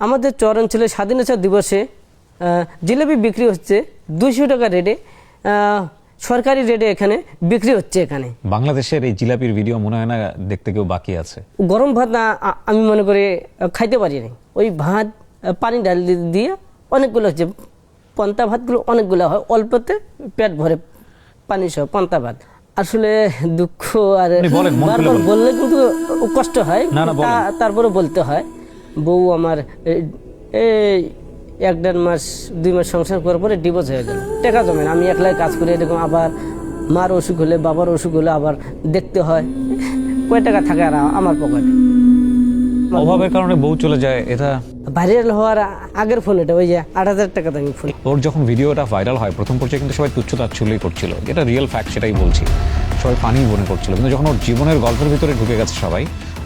আমাদের চর অঞ্চলে স্বাধীনতা দিবসে জিলাপি বিক্রি হচ্ছে 200 টাকা রেটে, সরকারি রেটে এখানে বিক্রি হচ্ছে। এখানে বাংলাদেশের এই জিলাপির ভিডিও মনে হয় না দেখতে কেউ বাকি আছে। গরম ভাত না আমি মনে করি খাইতে পারি না, ওই ভাত পানি ডাল দিয়ে অনেকগুলো হচ্ছে, পন্তা ভাতগুলো অনেকগুলো হয়, অল্পতে পেট ভরে পানি সহ পন্তা ভাত। আসলে দুঃখ আর বারবার বললে কিন্তু কষ্ট হয়, তারপরে বলতে হয়। বউ আমার এই 1-1.5 মাস 2 মাস সংসার করার পরে ডিভোর্স হয়ে গেল। টাকা জমে না, আমি একলাই কাজ করি, এরকম আবার মার অসুখ হলে বাবার অসুখ হলে আবার দেখতে হয়, কয় টাকা থাকে আর আমার পকেটে। অভাবের কারণে বউ চলে যায়, এটা ভাইরাল হওয়ার আগের ফোন, এটা ওই যে 8,000 টাকা দামি ফোন। ওর যখন ভিডিওটা ভাইরাল হয় প্রথম পর্যায়ে কিন্তু সবাই তুচ্ছ তাচ্ছিল্যই করছিল, যেটা রিয়েল ফ্যাক্ট, সেটাই বলছি, সবাই ফানি মনে করছিল। কিন্তু যখন ওর জীবনের গল্পের ভিতরে ঢুকে গেছে সবাই,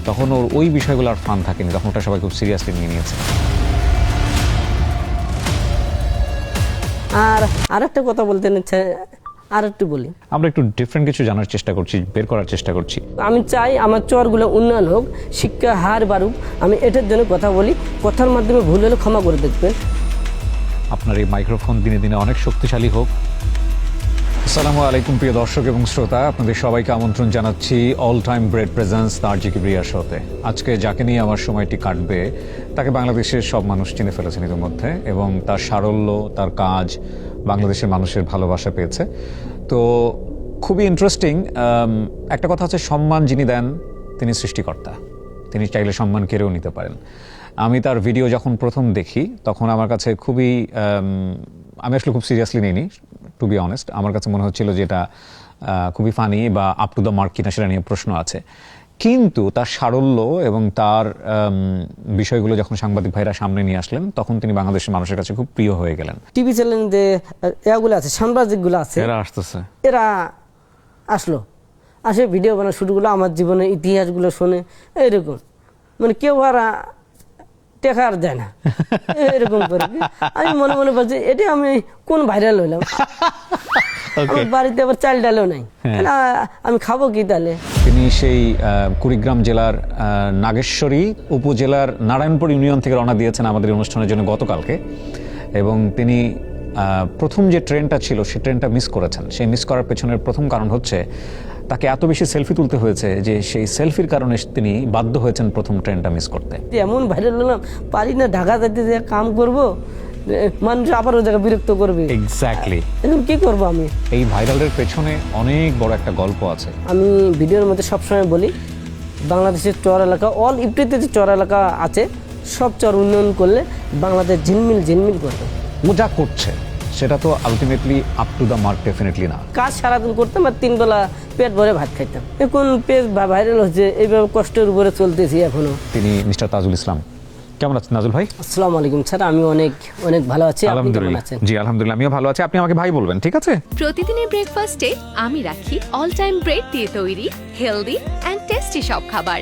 তখন ওর ওই বিষয়গুলো আর ফান থাকেনি, তখন ওটা সবাই খুব সিরিয়াসলি নিয়ে নিয়েছে। আর একটা কথা বলতে নিচ্ছে, আর একটু বলি, আমরা একটু ডিফারেন্ট কিছু জানার চেষ্টা করছি, বের করার চেষ্টা করছি। আমি চাই আমার চরগুলো উন্নয়ন হোক, শিক্ষা হার বাড়ুক, আমি এটার জন্য কথা বলি। কথার মাধ্যমে ভুল হলে ক্ষমা করে দেখবেন। আপনার এই মাইক্রোফোন দিনে দিনে অনেক শক্তিশালী হোক। আসসালামু আলাইকুম প্রিয় দর্শক এবং শ্রোতা, আপনাদের সবাইকে আমন্ত্রণ জানাচ্ছি অল টাইম ব্রেড প্রেজেন্স তারজি কিবরিয়া শোতে। আজকে যাকে নিয়ে আমার সময়টি কাটবে তাকে বাংলাদেশের সব মানুষ চিনে ফেলেছেন ইতিমধ্যে, এবং তার সারল্য, তার কাজ বাংলাদেশের মানুষের ভালোবাসা পেয়েছে। তো খুবই ইন্টারেস্টিং একটা কথা হচ্ছে, সম্মান যিনি দেন তিনি সৃষ্টিকর্তা, তিনি চাইলে সম্মান কেড়েও নিতে পারেন। আমি তার ভিডিও যখন প্রথম দেখি তখন আমার কাছে খুবই, আমি আসলে খুব সিরিয়াসলি নিইনি, টু বি অনেস্ট। আমার কাছে মনে হচ্ছিল যে এটা খুবই ফানি বা আপ টু দ্য মার্ক কিনা সেটা নিয়ে প্রশ্ন আছে। কিন্তু তার সারল্য এবং তার বিষয়গুলো যখন সাংবাদিক ভাইরা সামনে নিয়ে আসলেন, তখন তিনি বাংলাদেশের মানুষের কাছে খুব প্রিয় হয়ে গেলেন। টিভি চ্যানেলে এগুলো আছে, সাংবাদিকগুলো আছে, এরা আসলো, আসে ভিডিও বানা শুরুগুলো, আমার জীবনের ইতিহাসগুলো শোনে, এরকম মানে কেউ আর টেকা আর দেয় না, এরকম করে। আমি মনে মনে বলছি, এটা আমি কোন ভাইরাল হইলাম? আমার বাড়িতে আবার চাল ডালও নাই, আমি খাবো কি তাহলে? তিনি সেই কুড়িগ্রাম জেলার নাগেশ্বরী উপজেলার নারায়ণপুর ইউনিয়ন থেকে রওনা দিয়েছেন আমাদের অনুষ্ঠানের জন্য গতকালকে, এবং তিনি প্রথম যে ট্রেনটা ছিল সেই ট্রেনটা মিস করেছেন। সেই মিস করার পেছনের প্রথম কারণ হচ্ছে তাকে এত বেশি সেলফি তুলতে হয়েছে যে সেই সেলফির কারণে তিনি বাধ্য হয়েছেন প্রথম ট্রেনটা মিস করতে। এমন ভাইরাল হলাম, পারি না ঢাকা যাইতে যে কাম করব, মানুষ আবার ওই জায়গায় বিরক্ত করবে। এক্স্যাক্টলি, এখন কি করব আমি? এই ভাইরালের পেছনে অনেক বড় একটা গল্প আছে। আমি ভিডিওর মধ্যে সবসময় বলি, বাংলাদেশের চর এলাকা, অল ইফ্রিতে যে চর এলাকা আছে, সব চর উন্নয়ন করলে বাংলাদেশ ঝিলমিল করবে। ও যা করছে সেটা তো ultimately up to the mark definitely না। কাজ সারাদিন করতাম আর 3 বেলা পেট ভরে ভাত খাইতাম। এখন পেট ভাইরাল হচ্ছে, এইভাবে কষ্টের উপরে চলতেছি এখনো। তিনি মিস্টার তাজুল ইসলাম। কেমন আছেন নাজুল ভাই? আসসালামু আলাইকুম স্যার, আমি অনেক ভালো আছি। আলহামদুলিল্লাহ। জি আলহামদুলিল্লাহ, আমিও ভালো আছি। আপনি আমাকে ভাই বলবেন, ঠিক আছে? প্রতিদিনের ব্রেকফাস্টে আমি রাখি অল টাইম ব্রেড দিয়ে তৈরি হেলদি এন্ড টেস্টি সব খাবার।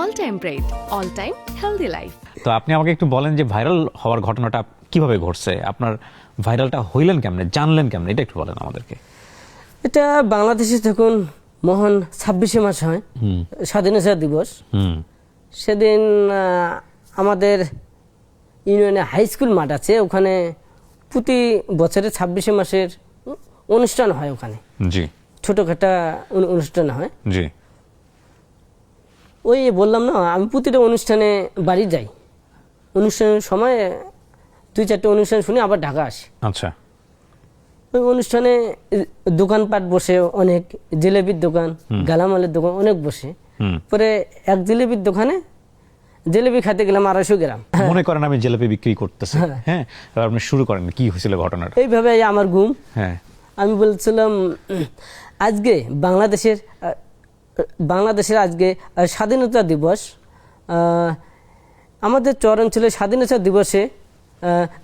All time bread, all time healthy life. তো আপনি আমাকে একটু বলেন যে ভাইরাল হওয়ার ঘটনাটা কিভাবে ঘটছে, আপনার ভাইরালটা হইলেন কেমনে, জানলেন কেমনে, এটা একটু বলেন আমাদেরকে। এটা বাংলাদেশে যখন মহান 26শে মার্চ হয়, স্বাধীনতা দিবস, সেদিন আমাদের ইউনিয়নে হাই স্কুল মাঠ আছে, ওখানে প্রতি বছরে 26শে মাসের অনুষ্ঠান হয়। ওখানে জি ছোটখাটো অনুষ্ঠান হয়। জি, ওই বললাম না, আমি প্রতিটা অনুষ্ঠানে বাড়ি যাই, অনুষ্ঠানের সময় 2-4টে অনুষ্ঠান শুনে আবার ঢাকা আসি। আচ্ছা। ওই অনুষ্ঠানে দোকানপাট বসে, অনেক জিলেবির দোকান, গালামালের দোকান অনেক বসে। পরে এক জিলেবির দোকানে জিলেবি খেতে গেলাম 250 গ্রাম। মনে করেন আমি জিলেবি বিক্রি করতেছি, হ্যাঁ, এবার আপনি শুরু করেন, কি হয়েছিল ঘটনাটা? এইভাবে আমার ঘুম। হ্যাঁ, আমি বলছিলাম, আজকে বাংলাদেশের আজকে স্বাধীনতা দিবস, আমাদের চর অঞ্চলে স্বাধীনতা দিবসে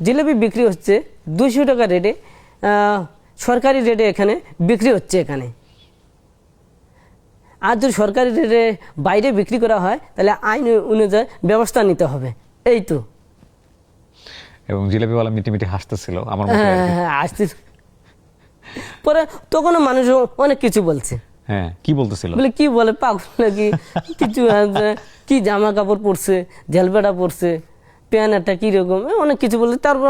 জিলেবি বিক্রি হচ্ছে 200 টাকা রেটে, সরকারি রেটে এখানে বিক্রি হচ্ছে। এখানে আর যদি সরকারি রেটে বাইরে বিক্রি করা হয় তাহলে আইন অনুযায়ী ব্যবস্থা নিতে হবে। এই তো। এবং জিলেবিওয়ালা মিটিমিটি হাসতেছিল আমার মতো। হ্যাঁ, আসতে পরে তখনও মানুষ অনেক কিছু বলছে। হ্যাঁ, কি বলতেছিল? বলে কি বলে পাগল নাকি কিছু আছে, কি জামা কাপড় পরছে, ঝেলবেটা পরছে, প্যান্ট একটা কিরকম অনেক কিছু বলছে। তারপর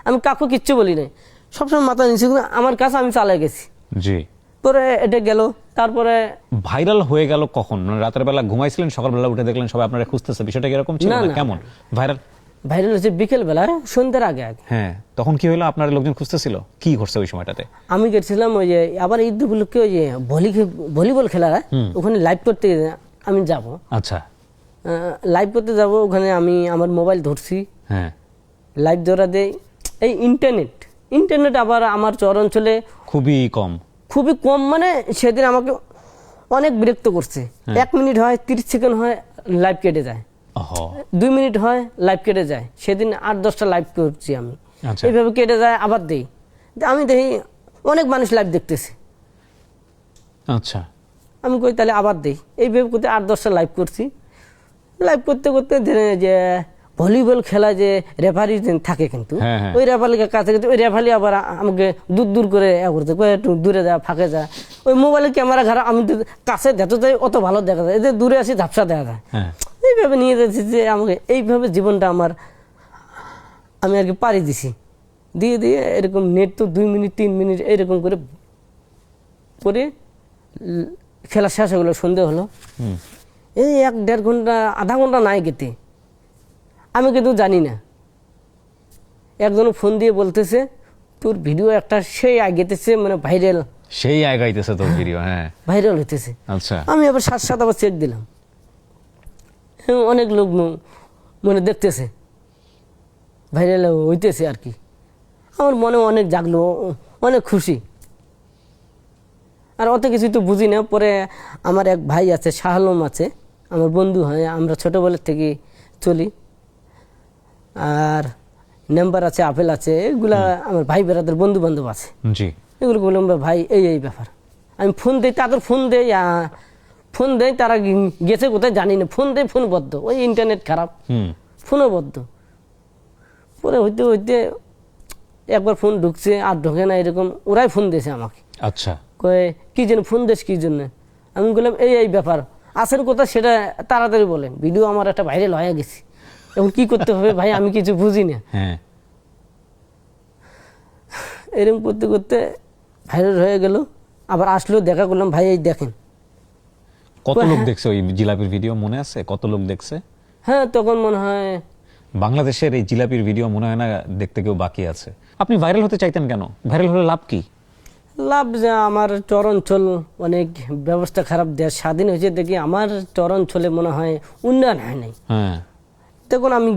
আমি কাকু কিচ্ছু বলি নাই, সবসময় মাথা নিচে করে আমার কাছে আমি চালাই গেছি। জি। পরে এটা গেল। তারপরে ভাইরাল হয়ে গেল কখন? মানে রাতের বেলা ঘুমাইছিলেন, সকালবেলা উঠে দেখলেন সবাই আপনারা খুঁজতেছে, বিষয়টা কিরকম ছিল? না, না না। কেমন ভাইরাল? ভাইরাল হচ্ছে বিকেল বেলা, সন্ধ্যার আগে আগে। হ্যাঁ, তখন কি হলো? আপনার লোকজন খুঁজতেছিল, কি করছে ওই সময়টাতে? আমি গেছিলাম ওই যে আবার ঈদ উপলক্ষে ওই যে ভলিবল খেলা ওখানে লাইভ করতে আমি যাব। আচ্ছা। লাইভ করতে যাব, ওখানে আমি আমার মোবাইল ধরছি, হ্যাঁ, লাইভ ধরা দেই। এই ইন্টারনেট আবার আমার চর অঞ্চলে খুবই কম। মানে সেদিন আমাকে অনেক বিরক্ত করছে। 1 মিনিট হয়, 30 সেকেন্ড হয়, লাইভ কেটে যায়। 2 মিনিট হয়, লাইভ কেটে যায়। সেদিন 8-10টা লাইভ করছি আমি। আচ্ছা। এইভাবে কেটে যায়, আবার দেই। আমি দেখি অনেক মানুষ লাইভ দেখতেছে। আচ্ছা। আমি কই তাহলে আবার দেই। এইভাবে করতে 8-10টা লাইভ করছি। লাইভ করতে করতে যে ভলিবল খেলা যে রেফারি থাকে কিন্তু হ্যাঁ, হ্যাঁ। ওই রেফারির কাছে গেছে, ওই রেফারি আবার আমাকে দূর করে করতে কয় একটু দূরে যা, ফাঁকে যা। ওই মোবাইলের ক্যামেরা ঘাড়া আমি তো কাছে দেখতে যাই, অত ভালো দেখা যায়, এদের দূরে আসি ঝাপসা দেখা যায়। হ্যাঁ, এইভাবে নিয়ে যাচ্ছি যে আমাকে এইভাবে জীবনটা আমি আর কি পাড়ি দিছি। দিয়ে এরকম নেট তো 2 মিনিট 3 মিনিট এরকম করে খেলা শেষ হয়ে গেলো, সন্ধে হলো। এই 1-1.5 ঘন্টা, আধা ঘন্টা নাই গেতে, আমি কিন্তু জানি না। একজন ফোন দিয়ে বলতেছে তোর ভিডিও একটা সেই আগেতেছে, মানে ভাইরাল, সেই আগাইতেছে তোর ভিডিও। হ্যাঁ, ভাইরাল হইতেছে। আচ্ছা। আমি আবার সাথে আবার চেক দিলাম, অনেক লোক মানে দেখতেছে, ভাইরাল হইতেছে আর কি। আমার মনে অনেক জাগলো, অনেক খুশি। আর অত কিছু তো বুঝি না। পরে আমার এক ভাই আছে, শাহ আলম আছে, আমার বন্ধু হয়, আমরা ছোটোবেলার থেকে চলি। আর নাম্বার আছে, আপেল আছে, এগুলা আমার ভাই বেড়াদের বন্ধু বান্ধব আছে। জি। এগুলো বললাম ভাই এই ব্যাপার। আমি ফোন দিই, তাদের ফোন দেয়, তারা গেছে কোথায় জানি না, ফোন দেয়, ফোন বদ্ধ, ওই ইন্টারনেট খারাপ, ফোনও বদ্ধ। পরে হইতে হইতে একবার ফোন ঢুকছে, আর ঢোকে না, এরকম ওরাই ফোন দিয়েছে আমাকে। আচ্ছা। কয়ে কি জন্য ফোন দিস, কি জন্য? আমি বললাম এই ব্যাপার, আসেন কোথায় সেটা তাড়াতাড়ি বলেন, ভিডিও আমার একটা ভাইরাল হয়ে গেছে, এখন কি করতে হবে ভাই আমি কিছু বুঝি না। হ্যাঁ, এরকম করতে করতে ভাইরাল হয়ে গেল। আবার আসলো, দেখা করলাম, ভাই এই দেখেন। কত লোক দেখছে ওই জিলাপির ভিডিও মনে আছে? কত লোক দেখছে? হ্যাঁ, তখন মনে হয় বাংলাদেশের এই জিলাপির ভিডিও মনে হয় না দেখতে কেউ বাকি আছে। আপনি ভাইরাল হতে চাইতেন কেন? ভাইরাল হলে লাভ কি? লাভ যে আমার চর অঞ্চল অনেক ব্যবস্থা খারাপ, দেশ স্বাধীন হয়েছে দেখি আমার চর অঞ্চলে মনে হয় উন্নয়ন হয় নাই। হ্যাঁ, তখন আমি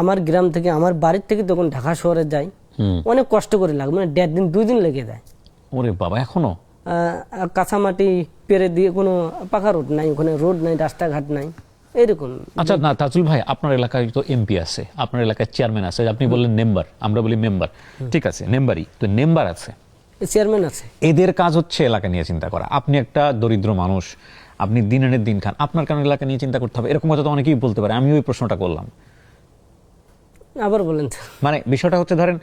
আমার গ্রাম থেকে, আমার বাড়ির থেকে তখন ঢাকা শহরে যাই, অনেক কষ্ট করে লাগে, মানে 1.5 দিন 2 দিন লেগে যায়। ওরে বাবা, এখনো কাঁচামাটি পেরে দিয়ে, কোনো পাকা রোড নাই, ওখানে রোড নাই, রাস্তাঘাট নাই, এরকম। আচ্ছা, না তাজুল ভাই, আপনার এলাকায় তো এমপি আছে, আপনার এলাকায় চেয়ারম্যান আছে, আপনি বললেন মেম্বার, আমরা বলি মেম্বার, ঠিক আছে, মেম্বারই তো, মেম্বার আছে, চেয়ারম্যান আছে। এদের কাজ হচ্ছে এলাকা নিয়ে চিন্তা করা। আপনি একটা দরিদ্র মানুষ, আপনি দিন আনে দিন খান, আপনার কারণ এলাকা নিয়ে চিন্তা করতে হবে, এরকম কথা তো অনেকেই বলতে পারে। আমি ওই প্রশ্নটা করলাম। আবার বলেন তো। মানে বিষয়টা হচ্ছে, ধরেন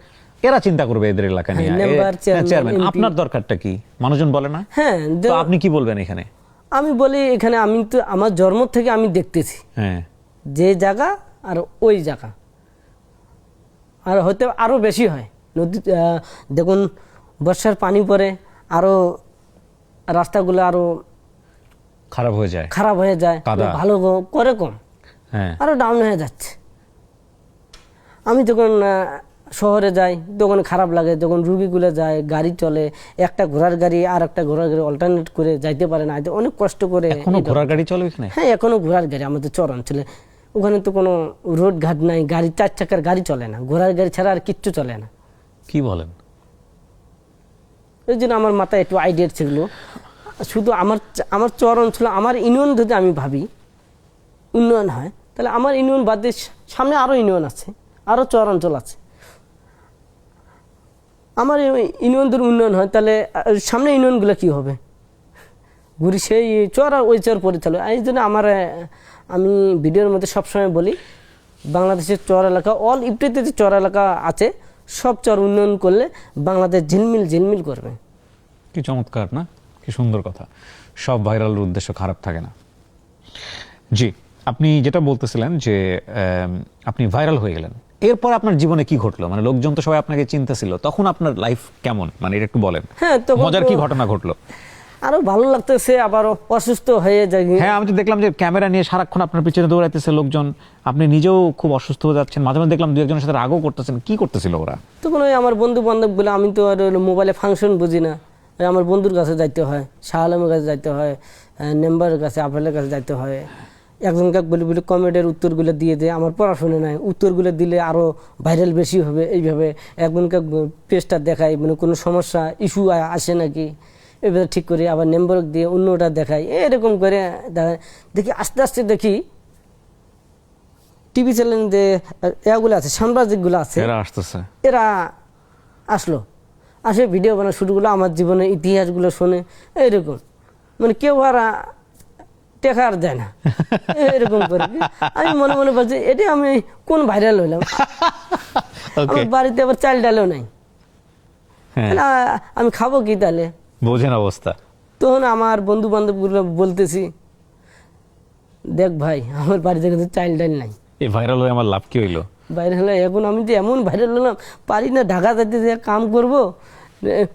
এরা চিন্তা করবে এদের এলাকা নিয়ে, চেয়ারম্যান, আপনার দরকারটা কি? মানুষজন বলে না। হ্যাঁ, তো আপনি কি বলবেন এখানে? আমি বলি এখানে আমি তো আমার জন্ম থেকে আমি দেখতেছি, হ্যাঁ, যে জায়গা আর ওই জায়গা, আর হয়তো আরো বেশি হয়। নদী দেখুন, বর্ষার পানি পড়ে, আরো রাস্তাগুলো আরো খারাপ হয়ে যায়, ভালো করে কম, হ্যাঁ, আরো ডাউন হয়ে যাচ্ছে। আমি যখন শহরে যাই তখন খারাপ লাগে, যখন রুগীগুলো যায়, গাড়ি চলে, একটা ঘোড়ার গাড়ি আর একটা ঘোড়ার গাড়ি অল্টারনেট করে যাইতে পারে না, অনেক কষ্ট করে। এখনো ঘোড়ার গাড়ি চলে এখানে? হ্যাঁ, এখনো ঘোড়ার গাড়ি আমাদের চর অঞ্চলে। ওখানে তো কোনো রোড ঘাট নাই, গাড়ি 4 চাকার গাড়ি চলে না, ঘোড়ার গাড়ি ছাড়া আর কিচ্ছু চলে না। কি বলেন? এই জন্য আমার মাথায় একটু আইডিয়া ছিল, শুধু আমার চর অঞ্চলে, আমার ইউনিয়ন যদি আমি ভাবি উন্নয়ন হয়, তাহলে আমার ইউনিয়ন বাদ দিয়ে সামনে আরো ইউনিয়ন আছে, আরো চর অঞ্চল আছে। আমার ইউনিয়নদের উন্নয়ন হয়, তাহলে সামনে ইউনিয়নগুলো কি হবে? ঘুরি সেই চর আর ওই চর পরিচালক। এই জন্য আমি ভিডিওর মধ্যে সবসময় বলি, বাংলাদেশের চর এলাকা, অল ইফটিতে যে চর এলাকা আছে, সব চর উন্নয়ন করলে বাংলাদেশ ঝিলমিল করবে। কি চমৎকার না? কি সুন্দর কথা, সব ভাইরালের উদ্দেশ্য খারাপ থাকে না। জি, আপনি যেটা বলতেছিলেন যে আপনি ভাইরাল হয়ে গেলেন, এরপর আপনার জীবনে কি ঘটলো? মানে লোকজন তো সবাই আপনাকে চিন্তাছিল, তখন আপনার লাইফ কেমন, মানে এটা একটু বলেন। হ্যাঁ, তখন মজার তো কি ঘটনা ঘটলো? আরো ভালো লাগতেছে, আবার অসুস্থ হয়ে যায়। হ্যাঁ, আমি তো দেখলাম যে ক্যামেরা নিয়ে সারাক্ষণ আপনার পিছনে দৌড়াইতেছে লোকজন, আপনি নিজেও খুব অসুস্থ হয়ে যাচ্ছেন, মাঝে মাঝে দেখলাম দু একজনের সাথে রাগও করতেছেন। কি করতেছিল ওরা? তখন ওই আমার বন্ধু বান্ধব গুলো, আমি তো আর মোবাইলে ফাংশন বুঝি না, ওই আমার বন্ধুর কাছে যাইতে হয়, শাহ আলমের কাছে যাইতে হয়, নেম্বারের কাছে, আপেলের কাছে যাইতে হয়। একজনকে বলি বলি কমেডির উত্তরগুলো দিয়ে দেয়, আমার পড়াশোনা নাই, উত্তরগুলো দিলে আরও ভাইরাল বেশি হবে। এইভাবে একজনকে পেজটা দেখাই, মানে কোনো সমস্যা ইস্যু আসে নাকি, এবার ঠিক করি, আবার নেম্বার দিয়ে অন্যটা দেখাই, এরকম করে দেখি। আস্তে আস্তে দেখি টিভি চ্যানেল যে এগুলো আছে, সাংবাদিকগুলো আছে, এরা আসতেছে, এরা আসলো, আসে ভিডিও বানা শুরু করলো, আমার জীবনের ইতিহাসগুলো শোনে। এইরকম মানে কেউ আর টেকা আর দেয় না, এরকম করে। আমি মনে মনে বলছি, এটা আমি কোন ভাইরাল হইলাম? আমার বাড়িতে আবার চাল ডালেও নাই, আমি খাবো কি তাহলে? বোঝেন অবস্থা। তখন আমার বন্ধু বান্ধবগুলো বলতেছি, দেখ ভাই, আমার বাড়িতে কিন্তু চাল ডাল নাই। এই ভাইরাল হয়ে আমার লাভ কি হইলো? ভাইরাল হলে এখন আমি যে এমন ভাইরাল হলাম, পারি না ঢাকা যাইতে যে কাম করব,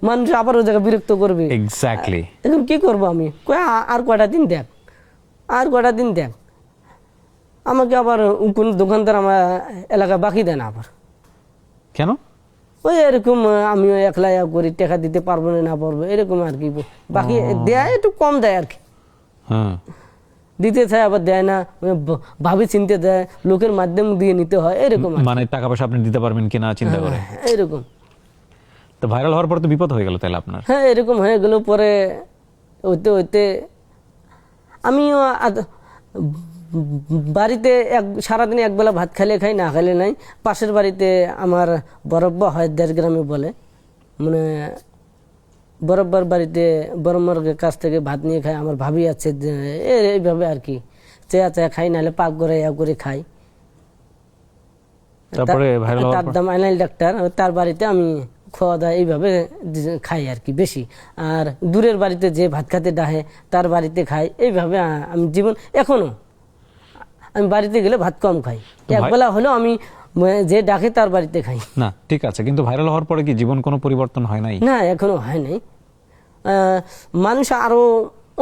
মানুষ আবার ওই জায়গায় বিরক্ত করবে। এক্স্যাক্টলি। এখন কি করব আমি? কই আর কয়টা দিন দেখ, আর কয়টা দিন দেখ। আমাকে আবার কোন দোকানদার আমার এলাকা বাকি দেয় না আবার। কেন? ওই এরকম আমিও একলা করি, টাকা দিতে পারবো না পারবো, এরকম আর কি। বাকি দেয় একটু কম দেয় আর কি, হ্যাঁ, দিতে চায় আবার দেয় না, ভাবি চিনতে দেয়, লোকের মাধ্যম দিয়ে নিতে হয়, এরকম আর কি। মানে টাকা পয়সা আপনি দিতে পারবেন কিনা চিন্তা করে। এরকম। তো ভাইরাল হওয়ার পর তো বিপদ হয়ে গেল তাহলে আপনার। হ্যাঁ, এরকম হয়ে গেল। পরে হইতে হইতে আমিও বাড়িতে সারাদিনে একবেলা ভাত খাইলে খাই, না খাইলে নাই। পাশের বাড়িতে আমার বরব্বা হয়, 1.5 গ্রামে বলে, মানে বরব্বার বাড়িতে বরম্মার কাছ থেকে ভাত নিয়ে খাই। আমার ভাবি আছে, এইভাবে আর কি, চেয়া চেয়া খাই, নাহলে পাক করে করে খাই। তারপরে ভাইরাল হওয়ার তার পর দাম আইনাল ডাক্তার, তার বাড়িতে আমি খাওয়া দাওয়া এইভাবে খাই আর কি বেশি। আর দূরের বাড়িতে যে ভাত খাতে ডাহে, তার বাড়িতে খাই। এইভাবে আমি জীবন এখনো, আমি বাড়িতে গেলে ভাত কম খাই, একবেলা হলেও আমি যে ডাকে তার বাড়িতে খাই। না, ঠিক আছে, কিন্তু ভাইরাল হওয়ার পরে কি জীবন কোনো পরিবর্তন হয় নাই? না, এখনো হয় নাই। মানুষ আরো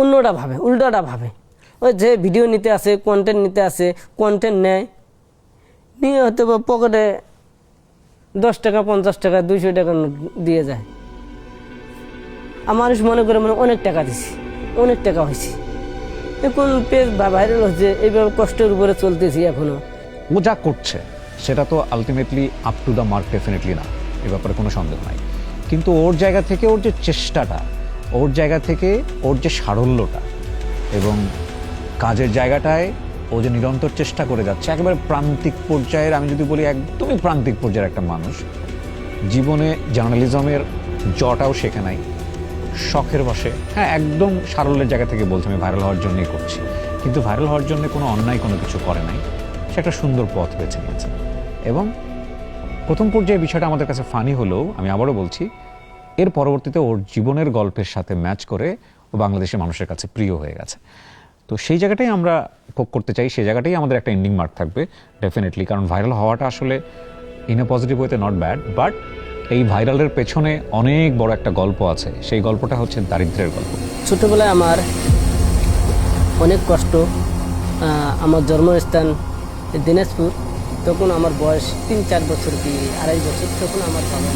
অন্যটা ভাবে, উল্টাটা ভাবে। ওই যে ভিডিও নিতে আসে, কন্টেন্ট নিতে আসে, কন্টেন্ট নেয়, নিয়ে হয়তো পকেটে 10 টাকা, 50 টাকা, 200 টাকা দিয়ে যায়। আর মানুষ মনে করে মানে অনেক টাকা দিছি, অনেক টাকা হয়েছে। এখন পেজ ভাইরাল হচ্ছে, এইভাবে কষ্টের উপরে চলতেছি এখনো। ও যা করছে সেটা তো ultimately up to the mark definitely না, এ ব্যাপারে কোনো সন্দেহ নাই। কিন্তু ওর জায়গা থেকে ওর যে চেষ্টাটা, ওর জায়গা থেকে ওর যে সারল্যটা এবং কাজের জায়গাটায় ও যে নিরন্তর চেষ্টা করে যাচ্ছে, একেবারে প্রান্তিক পর্যায়ের, আমি যদি বলি একদমই প্রান্তিক পর্যায়ের একটা মানুষ, জীবনে জার্নালিজমের জটাও শেখে নাই, শখের বসে, হ্যাঁ একদম সারল্যের জায়গা থেকে বলছি আমি ভাইরাল হওয়ার জন্যই করছি, কিন্তু ভাইরাল হওয়ার জন্য কোনো অন্যায় কোনো কিছু করে নাই, সে একটা সুন্দর পথ বেছে নিয়েছে। এবং প্রথম পর্যায়ে বিষয়টা আমাদের কাছে ফানি হলেও, আমি আবারও বলছি, এর পরবর্তীতে ওর জীবনের গল্পের সাথে ম্যাচ করে ও বাংলাদেশের মানুষের কাছে প্রিয় হয়ে গেছে। তো সেই জায়গাটাই আমরা ভোগ করতে চাই, সেই জায়গাটাই আমাদের একটা এন্ডিং মার্ক থাকবে ডেফিনেটলি। কারণ ভাইরাল হওয়াটা আসলে ইন এ পজিটিভ ওয়েতে নট ব্যাড, বাট এই ভাইরালের পেছনে অনেক বড় একটা গল্প আছে। সেই গল্পটা হচ্ছে দারিদ্র্যের গল্প। ছোটবেলায় আমার অনেক কষ্ট। আমার জন্মস্থান দিনাজপুর, তখন আমার বয়স 3-4 বছর কি 2.5 বছর, তখন আমার বাবা